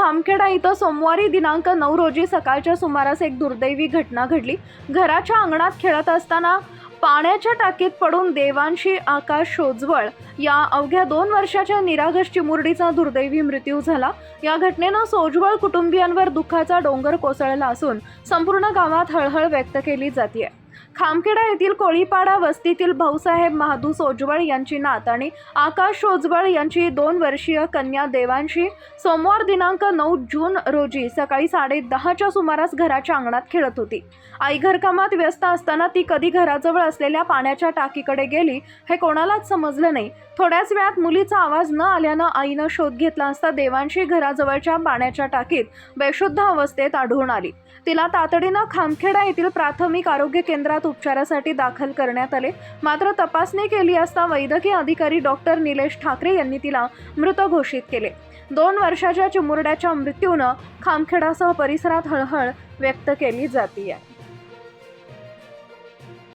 खामखेडा इथं सोमवारी दिनांक 9 रोजी सकाळच्या सुमारास एक दुर्दैवी घटना घडली। घराच्या अंगणात खेळत असताना पाण्याच्या टाकीत पडून देवांशी आकाश सोजवळ या अवघ्या 2 वर्षाच्या निरागस चिमुरडीचा दुर्दैवी मृत्यू झाला। या घटनेनं सोजवळ कुटुंबियांवर दुःखाचा डोंगर कोसळला असून संपूर्ण गावात हळहळ व्यक्त केली जाते। खामखेडा येथील कोळीपाडा वस्तीतील भाऊसाहेब महादू सोजवळ यांची नात आणि आकाश सोजवळ यांची 2 वर्षीय कन्या देवांशी सोमवार दिनांक 9 जून रोजी सकाळी 10:30च्या सुमारास घराच्या अंगणात खेळत होती। आई घरकामात व्यस्त असताना ती कधी घराजवळ असलेल्या पाण्याच्या टाकीकडे गेली हे कोणालाच समजलं नाही। थोड्याच वेळात मुलीचा आवाज न आल्यानं आईनं शोध घेतला असता देवांशी घराजवळच्या पाण्याच्या टाकीत बेशुद्ध अवस्थेत आढळून आली। तिला तातडीनं खामखेडा येथील प्राथमिक आरोग्य केंद्रात उपचारासाठी दाखल करण्यात आले। मात्र तपासणी केली असता वैद्यकीय अधिकारी डॉक्टर निलेश ठाकरे यांनी तिला मृत घोषित केले। 2 वर्षाच्या चिमुरड्याच्या मृत्यूनं खामखेडासह परिसरात हळहळ व्यक्त केली जाते।